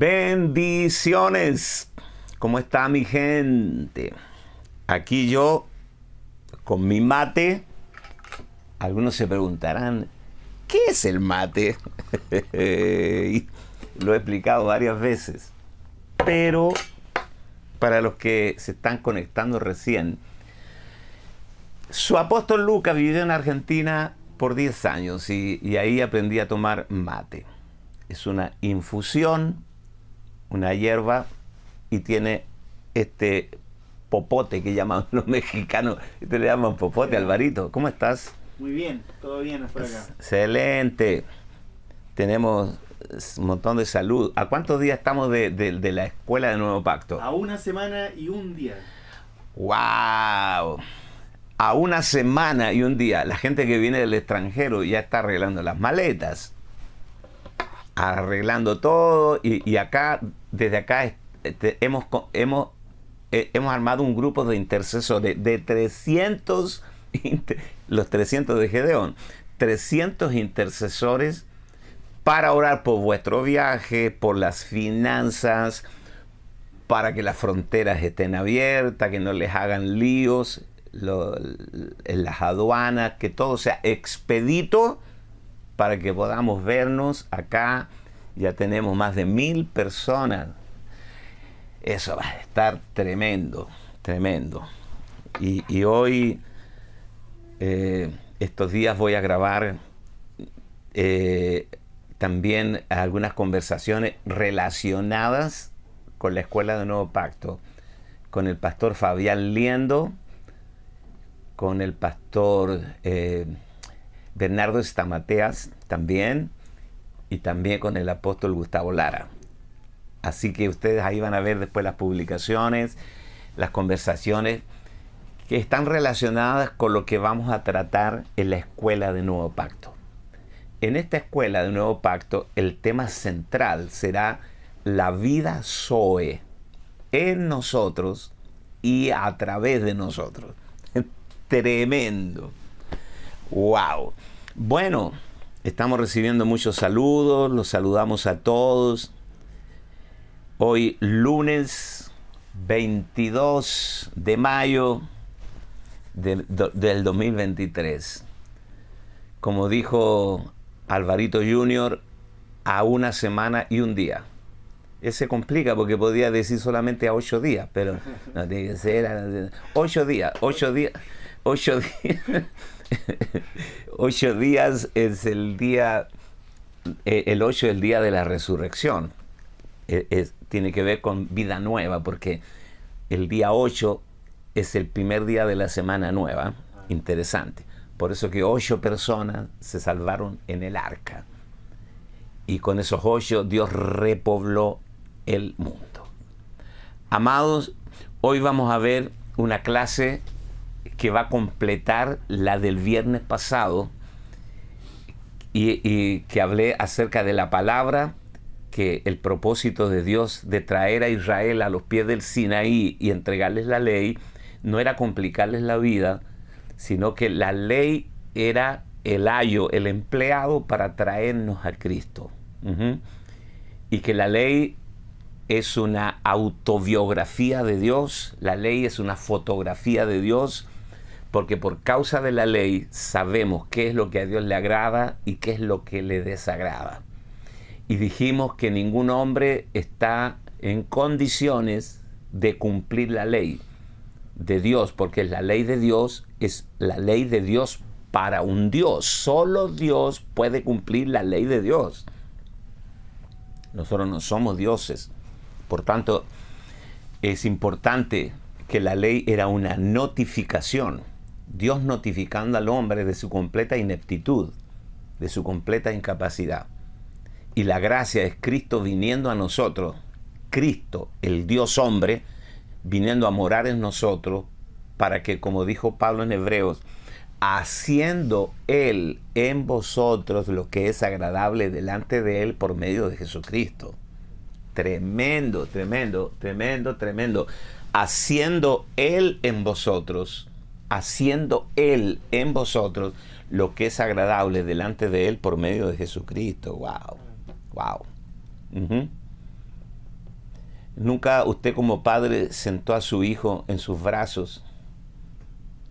Bendiciones. ¿Cómo está mi gente? Aquí yo con mi mate. Algunos se preguntarán, ¿qué es el mate? Lo he explicado varias veces. Pero para los que se están conectando recién, su apóstol Lucas vivió en Argentina por 10 años y ahí aprendí a tomar mate. Es una infusión, una hierba, y tiene este popote que llaman los mexicanos. Este le llaman popote, Alvarito. ¿Cómo estás? Muy bien, todo bien por acá. Excelente. Tenemos un montón de salud. ¿A cuántos días estamos de la escuela de Nuevo Pacto? A una semana y un día. ¡Wow! A una semana y un día. La gente que viene del extranjero ya está arreglando las maletas, arreglando todo, y acá, desde acá, hemos armado un grupo de intercesores de 300, los 300 de Gedeón, 300 intercesores para orar por vuestro viaje, por las finanzas, para que las fronteras estén abiertas, que no les hagan líos en las aduanas, que todo sea expedito para que podamos vernos acá. Ya tenemos más de 1000 personas. Eso va a estar tremendo, tremendo. Y hoy, estos días voy a grabar también algunas conversaciones relacionadas con la Escuela de Nuevo Pacto, con el pastor Fabián Liendo, con el pastor Bernardo Estamateas también, y también con el apóstol Gustavo Lara. Así que ustedes ahí van a ver después las publicaciones, las conversaciones que están relacionadas con lo que vamos a tratar en la Escuela de Nuevo Pacto. En esta Escuela de Nuevo Pacto, el tema central será la vida Zoe en nosotros y a través de nosotros. Tremendo. ¡Wow! Bueno, estamos recibiendo muchos saludos, los saludamos a todos. Hoy lunes 22 de mayo del 2023. Como dijo Alvarito Jr., a una semana y un día. Se complica porque podía decir solamente a 8 días, pero no tiene que ser a 8 días. 8 días. 8 días es el día, el 8 es el día de la resurrección. Tiene que ver con vida nueva, porque el día 8 es el primer día de la semana nueva. Interesante. Por eso que 8 personas se salvaron en el arca. Y con esos 8 Dios repobló el mundo. Amados, hoy vamos a ver una clase que va a completar la del viernes pasado, y que hablé acerca de la palabra, que el propósito de Dios de traer a Israel a los pies del Sinaí y entregarles la ley no era complicarles la vida, sino que la ley era el ayo, el empleado para traernos a Cristo. Y que la ley es una autobiografía de Dios, la ley es una fotografía de Dios, porque por causa de la ley sabemos qué es lo que a Dios le agrada y qué es lo que le desagrada. Y dijimos que ningún hombre está en condiciones de cumplir la ley de Dios, porque la ley de Dios es la ley de Dios para un Dios. Solo Dios puede cumplir la ley de Dios. Nosotros no somos dioses. Por tanto, es importante que la ley era una notificación. Dios notificando al hombre de su completa ineptitud, de su completa incapacidad. Y la gracia es Cristo viniendo a nosotros, Cristo, el Dios hombre, viniendo a morar en nosotros, para que, como dijo Pablo en Hebreos, haciendo Él en vosotros lo que es agradable delante de Él por medio de Jesucristo. Tremendo, tremendo, tremendo, tremendo. Haciendo Él en vosotros, haciendo Él en vosotros lo que es agradable delante de Él por medio de Jesucristo. Wow, wow. ¿Nunca usted como padre sentó a su hijo en sus brazos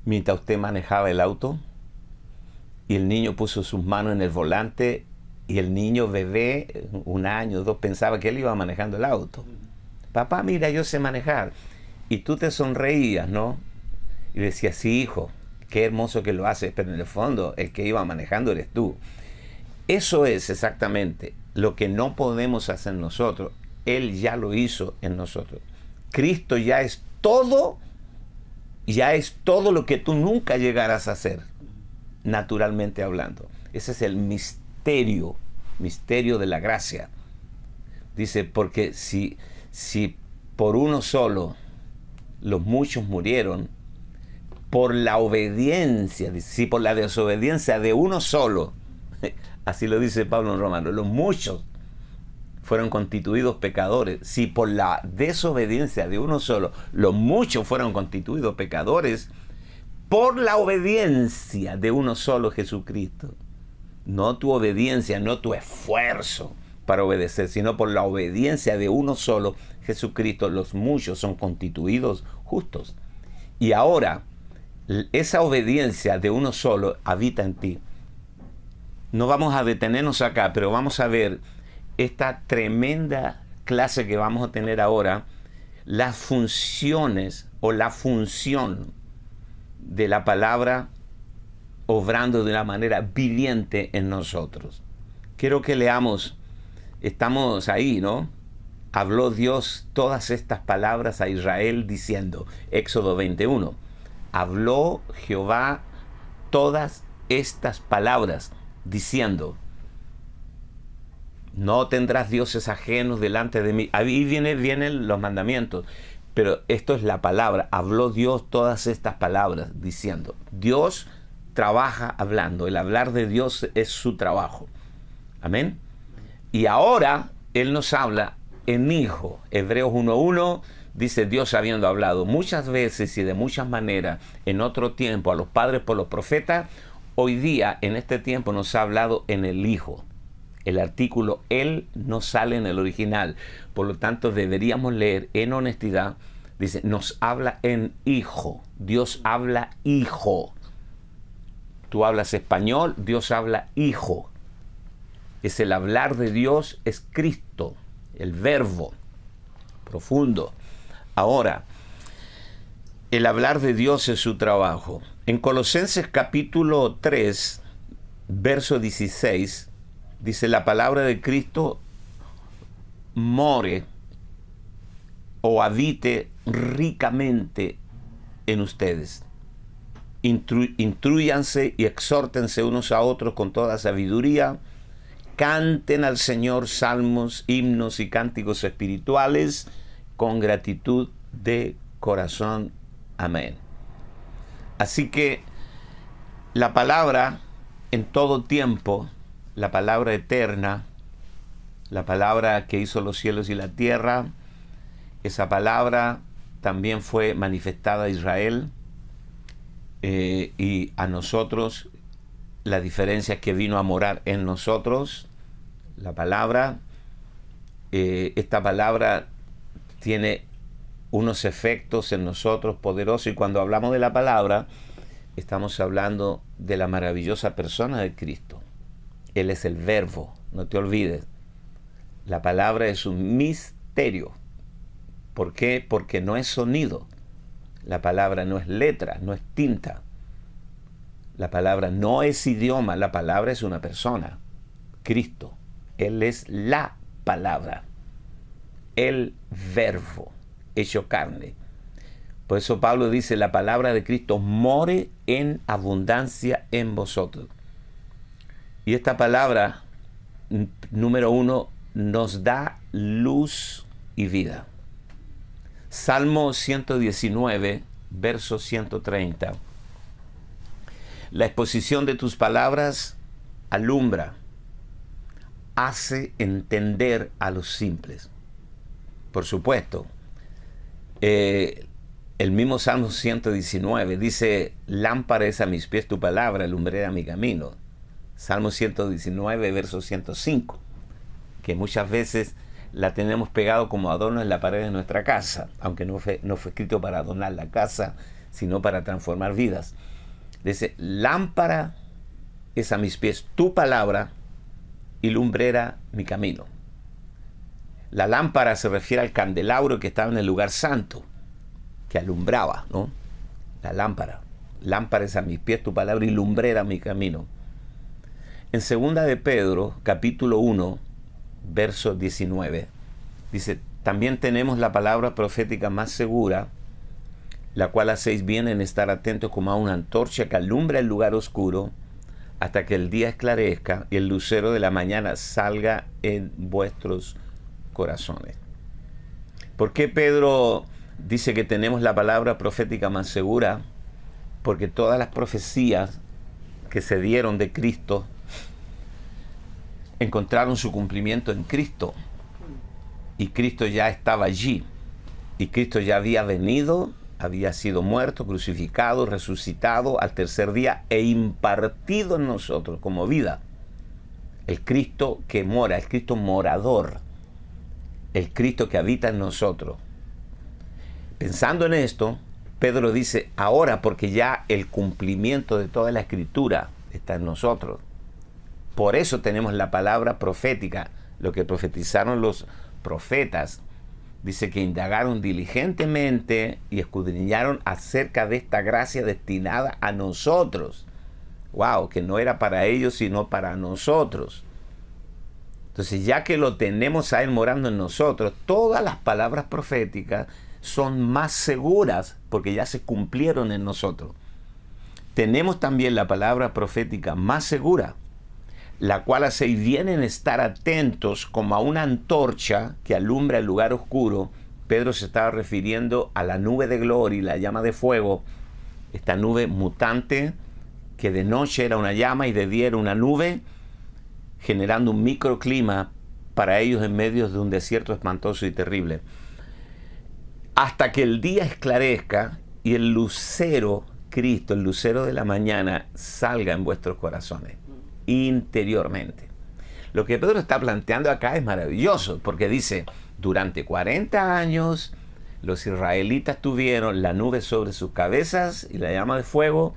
mientras usted manejaba el auto? Y el niño puso sus manos en el volante y el niño bebé, 1 año, 2, pensaba que él iba manejando el auto. Papá, mira, yo sé manejar. Y tú te sonreías, ¿no? Y decías, sí, hijo, qué hermoso que lo haces, pero en el fondo el que iba manejando eres tú. Eso es exactamente lo que no podemos hacer nosotros. Él ya lo hizo en nosotros. Cristo ya es todo lo que tú nunca llegarás a hacer, naturalmente hablando. Ese es el misterio de la gracia. Dice, porque si por uno solo los muchos murieron, por la obediencia, si por la desobediencia de uno solo, así lo dice Pablo en Romanos, los muchos fueron constituidos pecadores. Si por la desobediencia de uno solo, los muchos fueron constituidos pecadores, por la obediencia de uno solo, Jesucristo. No tu obediencia, no tu esfuerzo para obedecer, sino por la obediencia de uno solo, Jesucristo, los muchos son constituidos justos. Y ahora, esa obediencia de uno solo habita en ti. No vamos a detenernos acá, pero vamos a ver esta tremenda clase que vamos a tener ahora, las funciones o la función de la palabra obrando de una manera viviente en nosotros. Quiero que leamos, estamos ahí, ¿no? Habló Dios todas estas palabras a Israel diciendo, Éxodo 21, habló Jehová todas estas palabras diciendo, no tendrás dioses ajenos delante de mí. Ahí vienen los mandamientos, pero esto es la palabra. Habló Dios todas estas palabras diciendo. Dios trabaja hablando. El hablar de Dios es su trabajo. Amén. Y ahora Él nos habla en Hijo. Hebreos 1:1 dice, Dios habiendo hablado muchas veces y de muchas maneras en otro tiempo a los padres por los profetas, hoy día en este tiempo nos ha hablado en el Hijo. El artículo Él no sale en el original, por lo tanto deberíamos leer en honestidad. Dice, nos habla en Hijo. Dios habla Hijo. Tú hablas español, Dios habla Hijo. Es el hablar de Dios, es Cristo, el verbo profundo. Ahora, el hablar de Dios es su trabajo. En Colosenses capítulo 3, verso 16, dice, la palabra de Cristo more o habite ricamente en ustedes. Intrúyanse y exhórtense unos a otros con toda sabiduría. Canten al Señor salmos, himnos y cánticos espirituales con gratitud de corazón. Amén. Así que la palabra en todo tiempo, la palabra eterna, la palabra que hizo los cielos y la tierra, esa palabra también fue manifestada a Israel y a nosotros. La diferencia es que vino a morar en nosotros. La palabra, esta palabra tiene unos efectos en nosotros poderosos, y cuando hablamos de la palabra estamos hablando de la maravillosa persona de Cristo. Él es el verbo, no te olvides. La palabra es un misterio. ¿Por qué? Porque no es sonido. La palabra no es letra, no es tinta. La palabra no es idioma, la palabra es una persona. Cristo. Él es la palabra. El verbo hecho carne. Por eso Pablo dice, la palabra de Cristo more en abundancia en vosotros. Y esta palabra, número 1, nos da luz y vida. Salmo 119, verso 130. La exposición de tus palabras alumbra, hace entender a los simples. Por supuesto, el mismo Salmo 119 dice, lámpara es a mis pies tu palabra, lumbrera mi camino. Salmo 119, verso 105, que muchas veces la tenemos pegado como adorno en la pared de nuestra casa, aunque no fue escrito para adornar la casa, sino para transformar vidas. Dice, lámpara es a mis pies tu palabra y lumbrera mi camino. La lámpara se refiere al candelabro que estaba en el lugar santo, que alumbraba, ¿no? La lámpara. Lámpara es a mis pies tu palabra y lumbrera mi camino. En 2 de Pedro, capítulo 1, verso 19, dice, también tenemos la palabra profética más segura, la cual hacéis bien en estar atentos como a una antorcha que alumbra el lugar oscuro hasta que el día esclarezca y el lucero de la mañana salga en vuestros corazones. ¿Por qué Pedro dice que tenemos la palabra profética más segura? Porque todas las profecías que se dieron de Cristo encontraron su cumplimiento en Cristo. Y Cristo ya estaba allí. Y Cristo ya había venido, había sido muerto, crucificado, resucitado al tercer día e impartido en nosotros como vida. El Cristo que mora, el Cristo morador, el Cristo que habita en nosotros. Pensando en esto, Pedro dice, ahora porque ya el cumplimiento de toda la Escritura está en nosotros. Por eso tenemos la palabra profética, lo que profetizaron los profetas. Dice que indagaron diligentemente y escudriñaron acerca de esta gracia destinada a nosotros. Wow, que no era para ellos, sino para nosotros. Entonces, ya que lo tenemos a Él morando en nosotros, todas las palabras proféticas son más seguras porque ya se cumplieron en nosotros. Tenemos también la palabra profética más segura, la cual hacéis bien en estar atentos como a una antorcha que alumbra el lugar oscuro. Pedro se estaba refiriendo a la nube de gloria y la llama de fuego, esta nube mutante que de noche era una llama y de día era una nube, generando un microclima para ellos en medio de un desierto espantoso y terrible. Hasta que el día esclarezca y el lucero, Cristo, el lucero de la mañana, salga en vuestros corazones, interiormente. Lo que Pedro está planteando acá es maravilloso, porque dice, durante 40 años los israelitas tuvieron la nube sobre sus cabezas y la llama de fuego,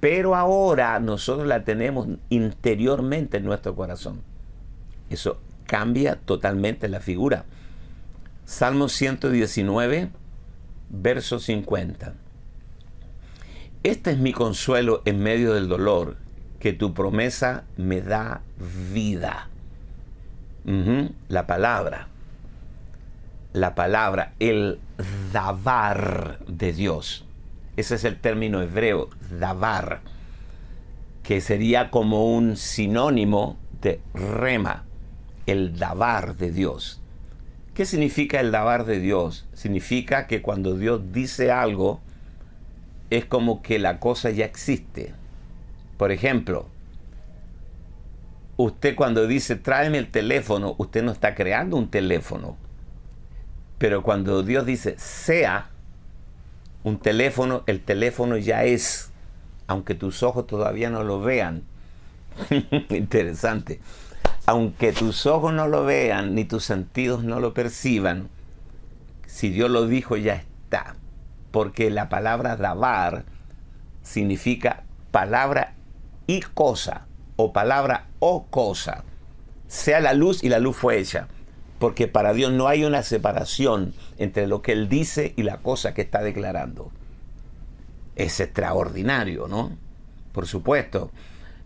pero ahora nosotros la tenemos interiormente en nuestro corazón. Eso cambia totalmente la figura. Salmo 119, verso 50. Este es mi consuelo en medio del dolor, que tu promesa me da vida. La palabra, el davar de Dios. Ese es el término hebreo, davar, que sería como un sinónimo de rema, el davar de Dios. ¿Qué significa el davar de Dios? Significa que cuando Dios dice algo, es como que la cosa ya existe. Por ejemplo, usted cuando dice, tráeme el teléfono, usted no está creando un teléfono. Pero cuando Dios dice, sea un teléfono, el teléfono ya es, aunque tus ojos todavía no lo vean. Interesante. Aunque tus ojos no lo vean, ni tus sentidos no lo perciban, si Dios lo dijo, ya está. Porque la palabra davar significa palabra y cosa, o palabra o cosa. Sea la luz y la luz fue hecha. Porque para Dios no hay una separación entre lo que Él dice y la cosa que está declarando. Es extraordinario, ¿no? Por supuesto,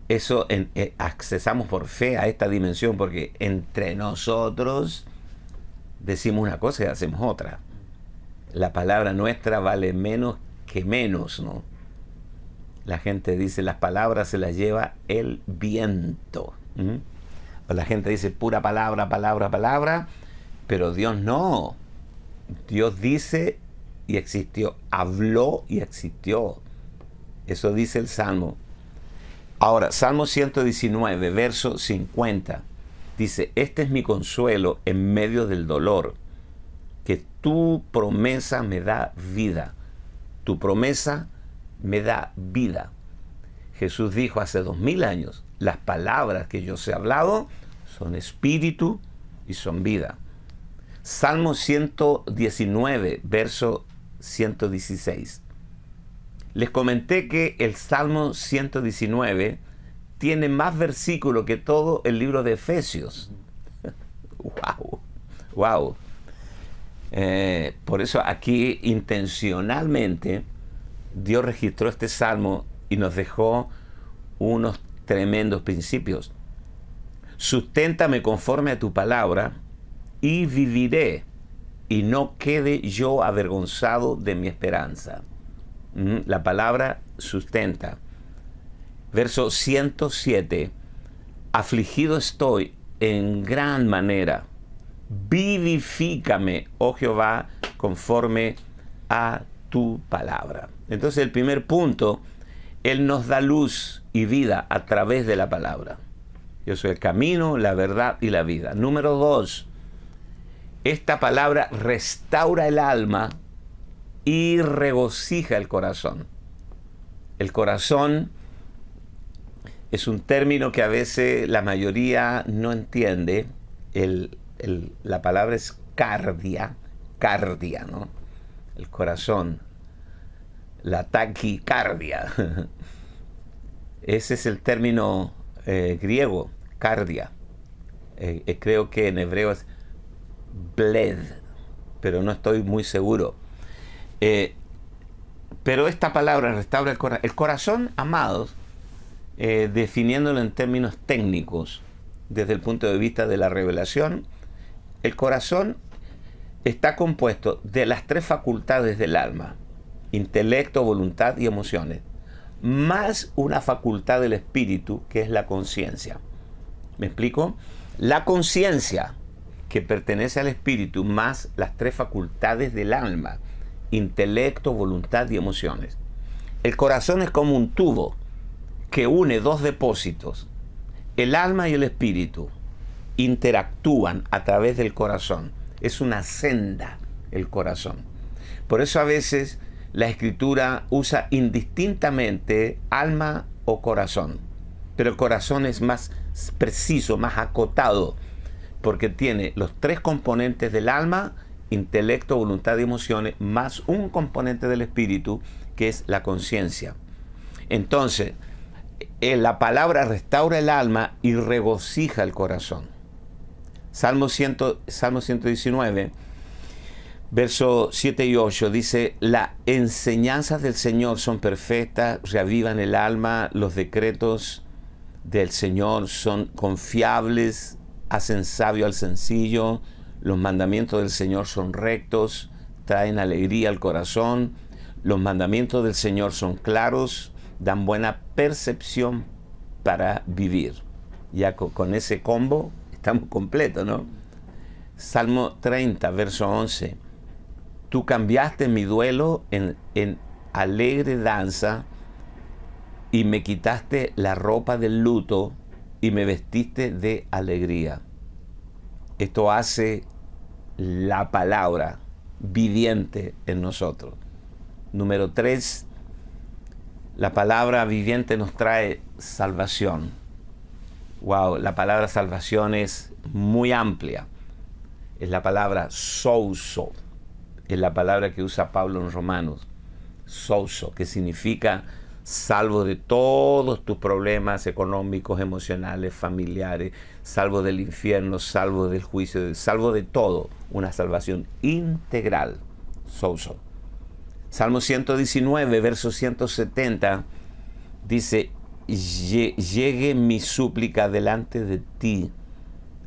eso accesamos por fe a esta dimensión, porque entre nosotros decimos una cosa y hacemos otra. La palabra nuestra vale menos que menos, ¿no? La gente dice, las palabras se las lleva el viento. O la gente dice pura palabra, palabra, palabra, pero Dios no. Dios dice y existió, habló y existió. Eso dice el Salmo. Ahora, Salmo 119, verso 50, dice, este es mi consuelo en medio del dolor, que tu promesa me da vida. Tu promesa me da vida. Jesús dijo hace 2000 años, las palabras que yo os he hablado son espíritu y son vida. Salmo 119, verso 116. Les comenté que el Salmo 119 tiene más versículos que todo el libro de Efesios. ¡Wow! ¡Wow! Por eso aquí intencionalmente Dios registró este salmo y nos dejó unos tremendos principios. Susténtame conforme a tu palabra y viviré, y no quede yo avergonzado de mi esperanza. La palabra sustenta. Verso 107. Afligido estoy en gran manera. Vivifícame, oh Jehová, conforme a tu palabra. Entonces el primer punto, Él nos da luz y vida a través de la palabra. Yo soy el camino, la verdad y la vida. Número 2, esta palabra restaura el alma y regocija el corazón. El corazón es un término que a veces la mayoría no entiende. La palabra es cardia, ¿no? El corazón, la taquicardia. Ese es el término griego, cardia. Creo que en hebreo es bled, pero no estoy muy seguro. Pero esta palabra restaura el corazón. El corazón, amados, definiéndolo en términos técnicos, desde el punto de vista de la revelación, el corazón está compuesto de las 3 facultades del alma: intelecto, voluntad y emociones, más una facultad del espíritu, que es la conciencia. ¿Me explico? La conciencia, que pertenece al espíritu, más las 3 facultades del alma: intelecto, voluntad y emociones. El corazón es como un tubo que une 2 depósitos. El alma y el espíritu interactúan a través del corazón. Es una senda el corazón. Por eso a veces la Escritura usa indistintamente alma o corazón. Pero el corazón es más preciso, más acotado, porque tiene los 3 componentes del alma: intelecto, voluntad y emociones, más un componente del espíritu, que es la conciencia. Entonces, la palabra restaura el alma y regocija el corazón. Salmo 119, versos 7 y 8 dice: las enseñanzas del Señor son perfectas, reavivan el alma, los decretos del Señor son confiables, hacen sabio al sencillo, los mandamientos del Señor son rectos, traen alegría al corazón, los mandamientos del Señor son claros, dan buena percepción para vivir. Ya con ese combo estamos completos, ¿no? Salmo 30, verso 11. Tú cambiaste mi duelo en alegre danza y me quitaste la ropa del luto y me vestiste de alegría. Esto hace la palabra viviente en nosotros. Número 3, la palabra viviente nos trae salvación. Wow, la palabra salvación es muy amplia. Es la palabra souso. Es la palabra que usa Pablo en Romanos. Souso, que significa salvo de todos tus problemas económicos, emocionales, familiares, salvo del infierno, salvo del juicio, salvo de todo. Una salvación integral. Souso. Salmo 119, verso 170, dice: llegue mi súplica delante de ti,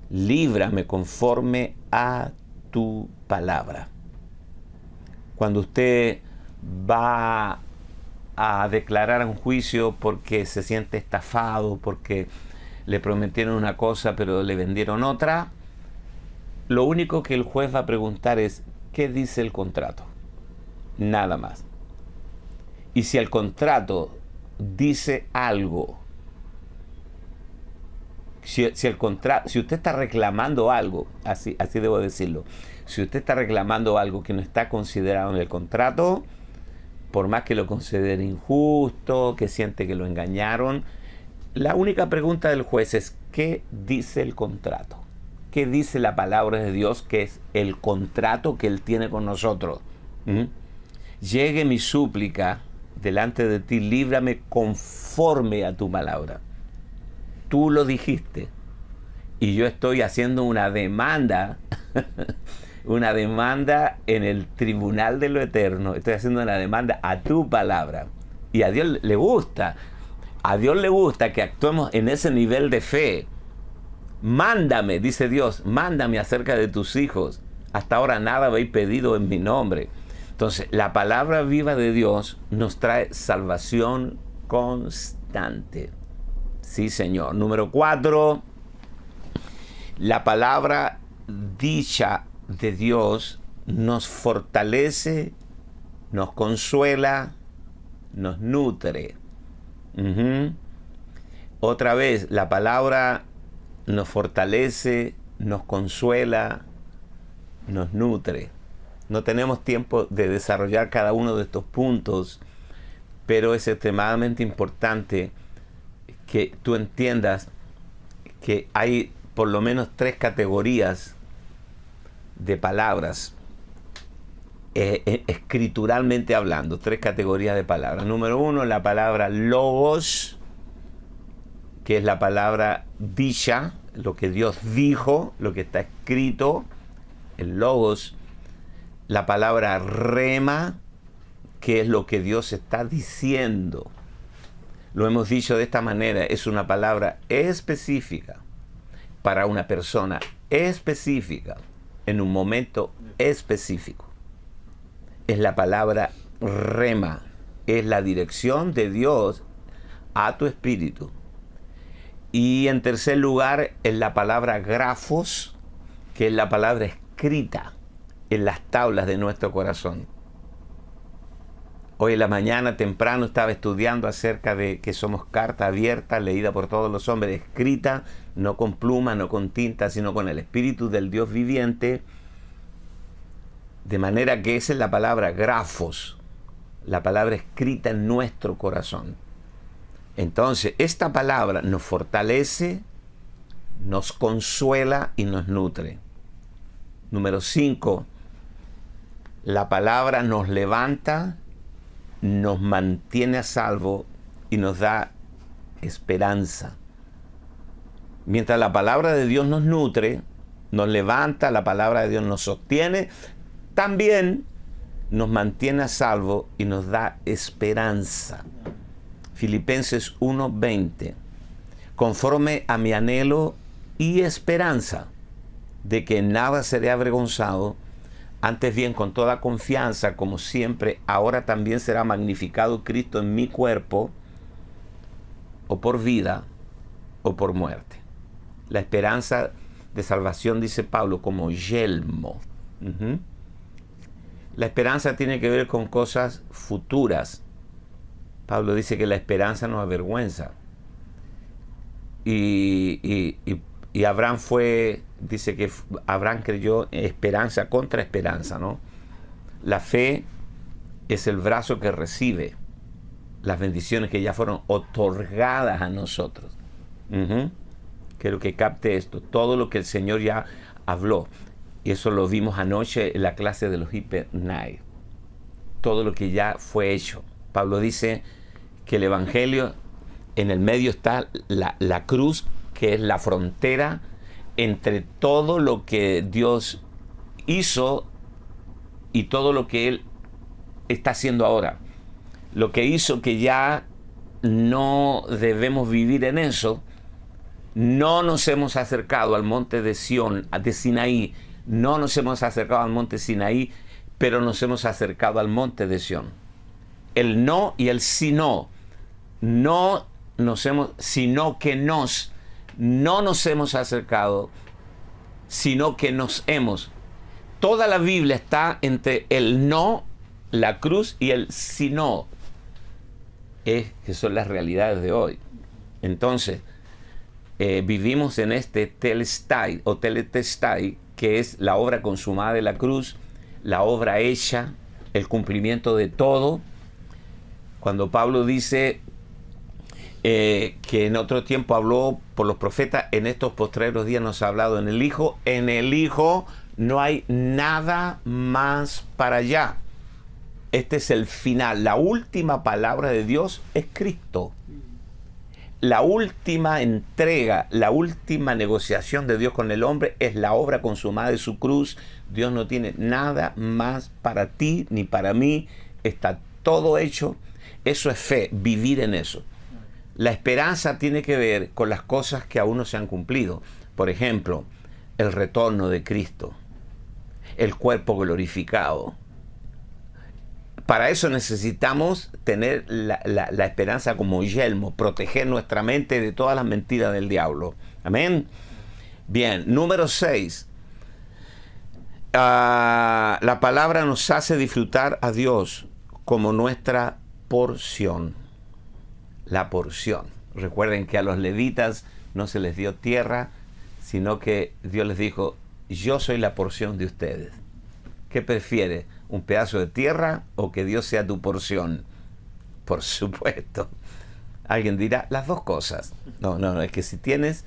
líbrame conforme a tu palabra. Cuando usted va a declarar un juicio porque se siente estafado, porque le prometieron una cosa pero le vendieron otra, lo único que el juez va a preguntar es: ¿qué dice el contrato? Nada más. Y si el contrato dice algo, si usted está reclamando algo, así debo decirlo, si usted está reclamando algo que no está considerado en el contrato, por más que lo considere injusto, que siente que lo engañaron, la única pregunta del juez es: ¿qué dice el contrato? qué dice la palabra de Dios, que es el contrato que Él tiene con nosotros. Llegue mi súplica delante de ti, líbrame conforme a tu palabra. Tú lo dijiste. Y yo estoy haciendo una demanda, una demanda en el tribunal de lo eterno. Estoy haciendo una demanda a tu palabra. Y a Dios le gusta. A Dios le gusta que actuemos en ese nivel de fe. Mándame, dice Dios, mándame acerca de tus hijos. Hasta ahora nada habéis pedido en mi nombre. Entonces, la palabra viva de Dios nos trae salvación constante. Sí, Señor. Número 4. La palabra dicha de Dios nos fortalece, nos consuela, nos nutre. Otra vez, la palabra nos fortalece, nos consuela, nos nutre. No tenemos tiempo de desarrollar cada uno de estos puntos, pero es extremadamente importante que tú entiendas que hay por lo menos 3 categorías de palabras, escrituralmente hablando, 3 categorías de palabras. Número 1, la palabra logos, que es la palabra dicha, lo que Dios dijo, lo que está escrito, el logos. La palabra rema, que es lo que Dios está diciendo. Lo hemos dicho de esta manera, es una palabra específica para una persona específica, en un momento específico. Es la palabra rema, es la dirección de Dios a tu espíritu. Y en tercer lugar, es la palabra grafos, que es la palabra escrita en las tablas de nuestro corazón. Hoy en la mañana temprano estaba estudiando acerca de que somos carta abierta, leída por todos los hombres, escrita, no con pluma, no con tinta, sino con el Espíritu del Dios viviente. De manera que esa es la palabra grafos, la palabra escrita en nuestro corazón. Entonces, esta palabra nos fortalece, nos consuela y nos nutre. Número 5, la palabra nos levanta, nos mantiene a salvo y nos da esperanza. Mientras la palabra de Dios nos nutre, nos levanta, la palabra de Dios nos sostiene, también nos mantiene a salvo y nos da esperanza. Filipenses 1:20. Conforme a mi anhelo y esperanza de que en nada seré avergonzado, antes bien con toda confianza, como siempre, ahora también será magnificado Cristo en mi cuerpo, o por vida o por muerte. La esperanza de salvación, dice Pablo, como yelmo. La esperanza tiene que ver con cosas futuras. Pablo dice que la esperanza nos avergüenza. Y Abraham dice que Abraham creyó esperanza contra esperanza, ¿no? La fe es el brazo que recibe las bendiciones que ya fueron otorgadas a nosotros. Quiero que capte esto, todo lo que el Señor ya habló. Y eso lo vimos anoche en la clase de los Hyper Night. Todo lo que ya fue hecho. Pablo dice que el Evangelio, en el medio está la cruz, que es la frontera entre todo lo que Dios hizo y todo lo que Él está haciendo ahora. Lo que hizo que ya no debemos vivir en eso. No nos hemos acercado al monte de Sión, de Sinaí. No nos hemos acercado al monte Sinaí, pero nos hemos acercado al monte de Sión. El no y el sino. No nos hemos, sino que nos. No nos hemos acercado, sino que nos hemos. Toda la Biblia está entre el no, la cruz, y el sino. Que son las realidades de hoy. Entonces, vivimos en este telestai o teletestai, que es la obra consumada de la cruz, la obra hecha, el cumplimiento de todo. Cuando Pablo dice que en otro tiempo habló por los profetas, en estos postreros días nos ha hablado en el Hijo. En el Hijo no hay nada más para allá. Este es el final. La última palabra de Dios es Cristo. La última entrega, la última negociación de Dios con el hombre es la obra consumada de su cruz. Dios no tiene nada más para ti ni para mí. Está todo hecho. Eso es fe, vivir en eso. La esperanza tiene que ver con las cosas que aún no se han cumplido. Por ejemplo, el retorno de Cristo, el cuerpo glorificado. Para eso necesitamos tener la esperanza como yelmo, proteger nuestra mente de todas las mentiras del diablo. Amén. Bien, número 6. La palabra nos hace disfrutar a Dios como nuestra porción. La porción. Recuerden que a los levitas no se les dio tierra, sino que Dios les dijo, yo soy la porción de ustedes. ¿Qué prefieres? ¿Un pedazo de tierra o que Dios sea tu porción? Por supuesto. Alguien dirá, las dos cosas. No, es que si tienes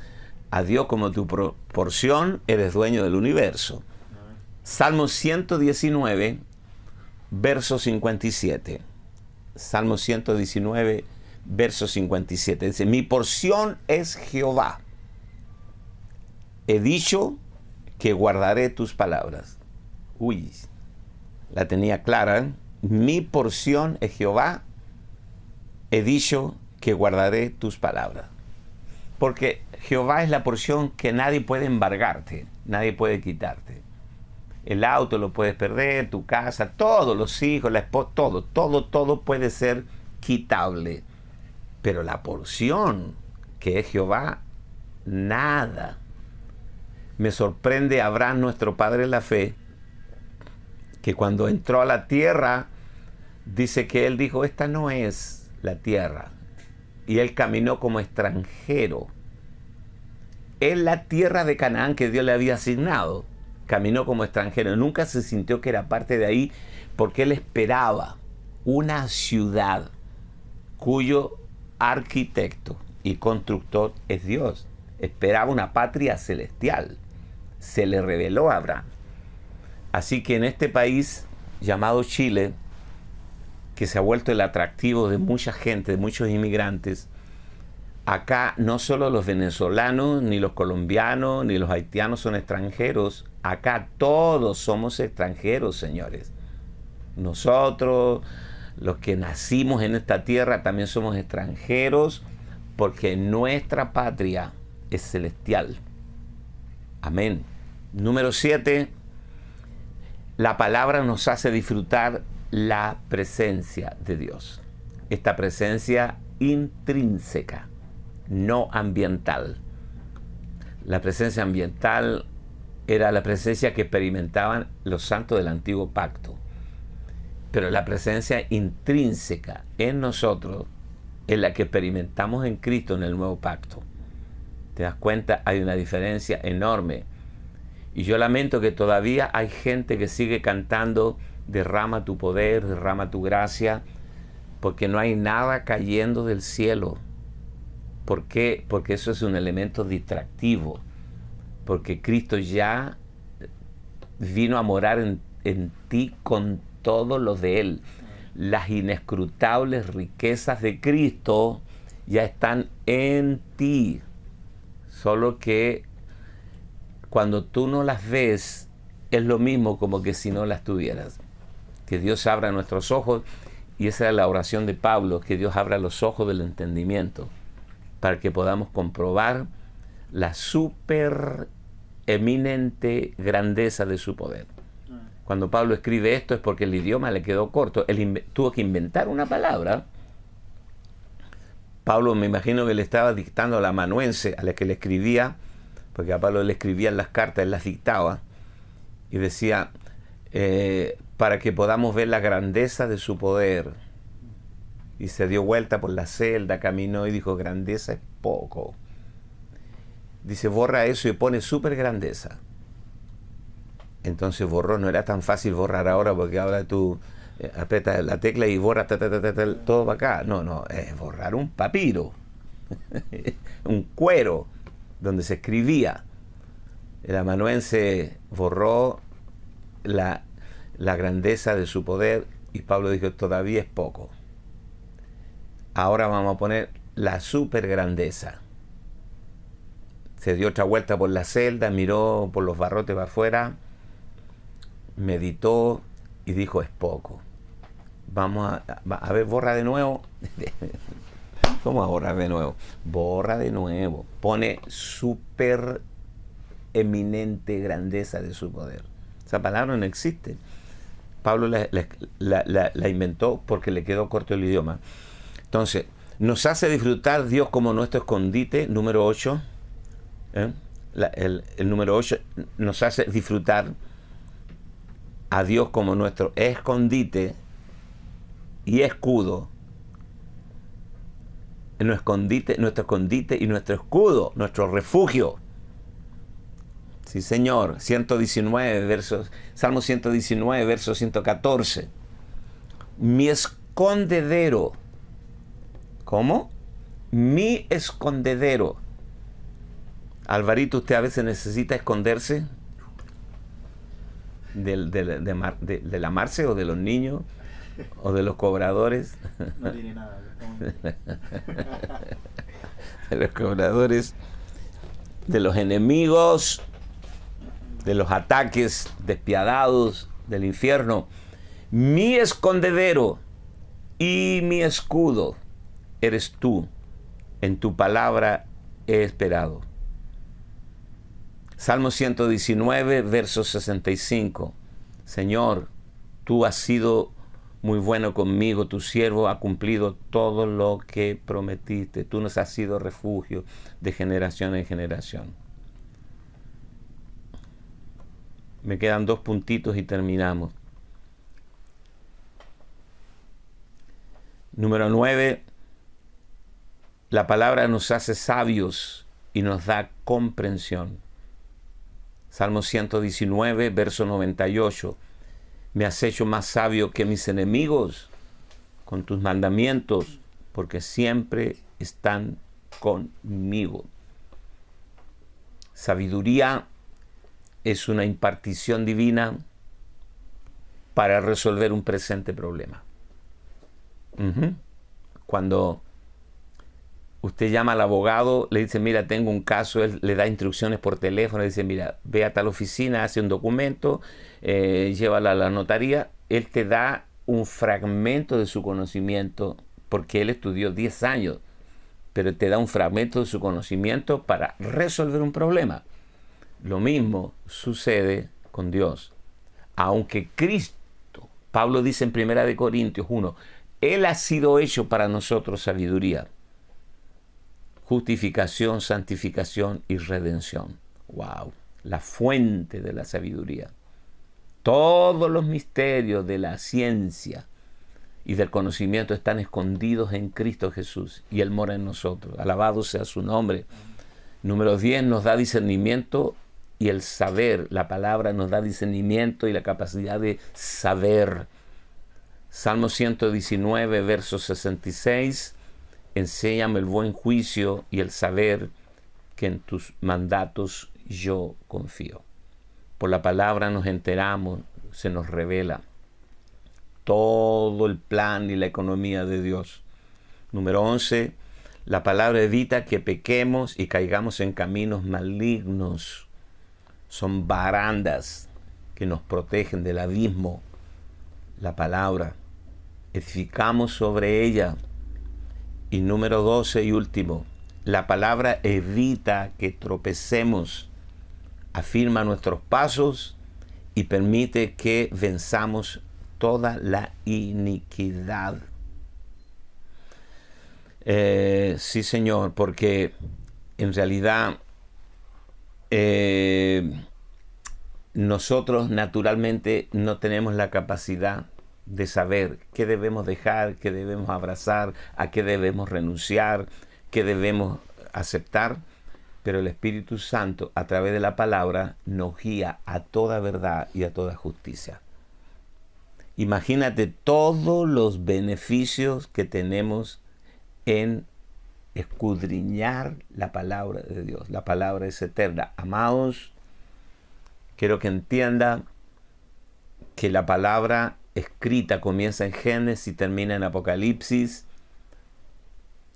a Dios como tu porción, eres dueño del universo. Salmo 119, verso 57. Salmo 119, verso 57. Dice, mi porción es Jehová. He dicho que guardaré tus palabras. Uy, la tenía clara, ¿eh? Mi porción es Jehová. He dicho que guardaré tus palabras. Porque Jehová es la porción que nadie puede embargarte, nadie puede quitarte. El auto lo puedes perder, tu casa, todos los hijos, la esposa, todo puede ser quitable. Pero la porción que es Jehová, nada. Me sorprende Abraham, nuestro padre en la fe, que cuando entró a la tierra, dice que él dijo, esta no es la tierra. Y él caminó como extranjero. En la tierra de Canaán que Dios le había asignado, caminó como extranjero. Nunca se sintió que era parte de ahí, porque él esperaba una ciudad cuyo arquitecto y constructor es Dios. Esperaba una patria celestial. Se le reveló a Abraham. Así que en este país llamado Chile, que se ha vuelto el atractivo de mucha gente, de muchos inmigrantes, acá no solo los venezolanos, ni los colombianos, ni los haitianos son extranjeros. Acá todos somos extranjeros, señores. Nosotros, los que nacimos en esta tierra, también somos extranjeros, porque nuestra patria es celestial. Amén. Número 7. La palabra nos hace disfrutar la presencia de Dios. Esta presencia intrínseca, no ambiental. La presencia ambiental era la presencia que experimentaban los santos del antiguo pacto. Pero la presencia intrínseca en nosotros es la que experimentamos en Cristo en el nuevo pacto. ¿Te das cuenta? Hay una diferencia enorme. Y yo lamento que todavía hay gente que sigue cantando derrama tu poder, derrama tu gracia, porque no hay nada cayendo del cielo. ¿Por qué? Porque eso es un elemento distractivo. Porque Cristo ya vino a morar en ti con todo lo de Él. Las inescrutables riquezas de Cristo ya están en ti. Solo que cuando tú no las ves, es lo mismo como que si no las tuvieras. Que Dios abra nuestros ojos, y esa era la oración de Pablo, que Dios abra los ojos del entendimiento, para que podamos comprobar la super eminente grandeza de su poder. Cuando Pablo escribe esto es porque el idioma le quedó corto. Él tuvo que inventar una palabra. Pablo, me imagino que le estaba dictando a la amanuense, a la que le escribía, porque a Pablo le escribían las cartas, él las dictaba, y decía, para que podamos ver la grandeza de su poder. Y se dio vuelta por la celda, caminó y dijo, grandeza es poco. Dice, borra eso y pone súper grandeza. Entonces borró, no era tan fácil borrar ahora, porque ahora tú aprietas la tecla y borra todo para acá. No, es borrar un papiro. un cuero donde se escribía. El amanuense borró la grandeza de su poder y Pablo dijo, todavía es poco. Ahora vamos a poner la super grandeza. Se dio otra vuelta por la celda, miró por los barrotes para afuera, meditó y dijo, es poco. Vamos a ver, borra de nuevo. ¿Cómo a borrar de nuevo? Borra de nuevo. Pone super eminente grandeza de su poder. Esa palabra no existe. Pablo la inventó porque le quedó corto el idioma. Entonces, nos hace disfrutar Dios como nuestro escondite, número 8. El número 8 nos hace disfrutar a Dios como nuestro escondite y escudo. Nuestro escondite y nuestro escudo, nuestro refugio. Sí, Señor. 119 versos, Salmo 119, verso 114. Mi escondedero. ¿Cómo? Mi escondedero. Alvarito, ¿usted a veces necesita esconderse de la Marce o de los niños o de los cobradores? No tiene nada. De los cobradores, de los enemigos, de los ataques despiadados del infierno. Mi escondedero y mi escudo eres tú. En tu palabra he esperado. Salmo 119, verso 65. Señor, tú has sido muy bueno conmigo, tu siervo ha cumplido todo lo que prometiste. Tú nos has sido refugio de generación en generación. Me quedan 2 puntitos y terminamos. Número 9. La palabra nos hace sabios y nos da comprensión. Salmo 119, verso 98. Me has hecho más sabio que mis enemigos con tus mandamientos, porque siempre están conmigo. Sabiduría es una impartición divina para resolver un presente problema. Cuando usted llama al abogado, le dice, mira, tengo un caso, él le da instrucciones por teléfono, le dice, mira, ve a tal oficina, hace un documento, llévala a la notaría. Él te da un fragmento de su conocimiento, porque él estudió 10 años, pero te da un fragmento de su conocimiento para resolver un problema. Lo mismo sucede con Dios. Aunque Cristo, Pablo dice en 1 Corintios 1, Él ha sido hecho para nosotros sabiduría, justificación, santificación y redención. ¡Wow! La fuente de la sabiduría. Todos los misterios de la ciencia y del conocimiento están escondidos en Cristo Jesús y Él mora en nosotros. Alabado sea su nombre. Número 10, nos da discernimiento y el saber. La palabra nos da discernimiento y la capacidad de saber. Salmo 119, verso 66. Enséñame el buen juicio y el saber, que en tus mandatos yo confío. Por la palabra nos enteramos, se nos revela todo el plan y la economía de Dios. Número 11, la palabra evita que pequemos y caigamos en caminos malignos. Son barandas que nos protegen del abismo. La palabra, edificamos sobre ella. Y número 12 y último, la palabra evita que tropecemos, afirma nuestros pasos y permite que venzamos toda la iniquidad. Sí, Señor, porque en realidad nosotros naturalmente no tenemos la capacidad de saber qué debemos dejar, qué debemos abrazar, a qué debemos renunciar, qué debemos aceptar, pero el Espíritu Santo a través de la palabra nos guía a toda verdad y a toda justicia. Imagínate todos los beneficios que tenemos en escudriñar la palabra de Dios. La palabra es eterna. Amados, quiero que entienda que la palabra escrita comienza en Génesis y termina en Apocalipsis.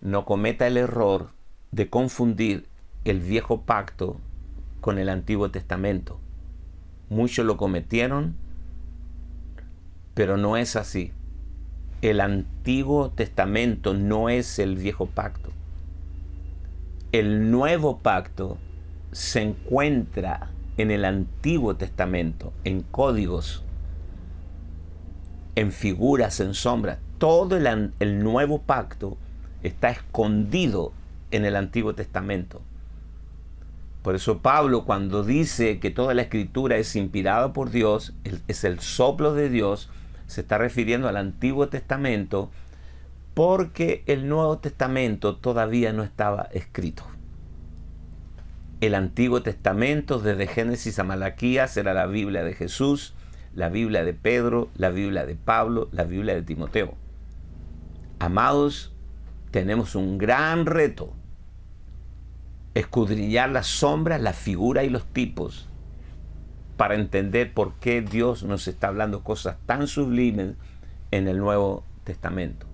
No cometa el error de confundir el viejo pacto con el Antiguo Testamento. Muchos lo cometieron, pero no es así. El Antiguo Testamento no es el viejo pacto. El nuevo pacto se encuentra en el Antiguo Testamento, en códigos, en figuras, en sombras. Todo el nuevo pacto está escondido en el Antiguo Testamento. Por eso Pablo, cuando dice que toda la escritura es inspirada por Dios, es el soplo de Dios, se está refiriendo al Antiguo Testamento, porque el Nuevo Testamento todavía no estaba escrito. El Antiguo Testamento, desde Génesis a Malaquías, era la Biblia de Jesús, la Biblia de Pedro, la Biblia de Pablo, la Biblia de Timoteo. Amados, tenemos un gran reto: escudriñar las sombras, las figuras y los tipos, para entender por qué Dios nos está hablando cosas tan sublimes en el Nuevo Testamento.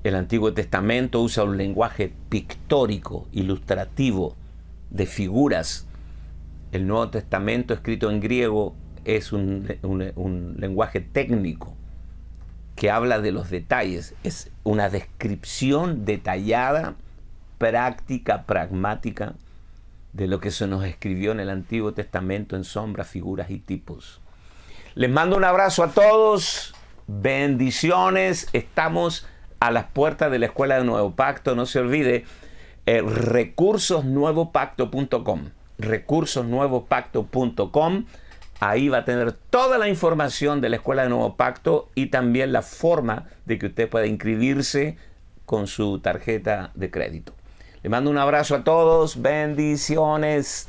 El Antiguo Testamento usa un lenguaje pictórico, ilustrativo, de figuras. El Nuevo Testamento, escrito en griego, es un lenguaje técnico que habla de los detalles. Es una descripción detallada, práctica, pragmática, de lo que se nos escribió en el Antiguo Testamento en sombras, figuras y tipos. Les mando un abrazo a todos. Bendiciones. Estamos a las puertas de la Escuela del Nuevo Pacto. No se olvide, recursosnuevopacto.com. recursosnuevopacto.com. Ahí va a tener toda la información de la Escuela del Nuevo Pacto y también la forma de que usted pueda inscribirse con su tarjeta de crédito. Le mando un abrazo a todos. Bendiciones.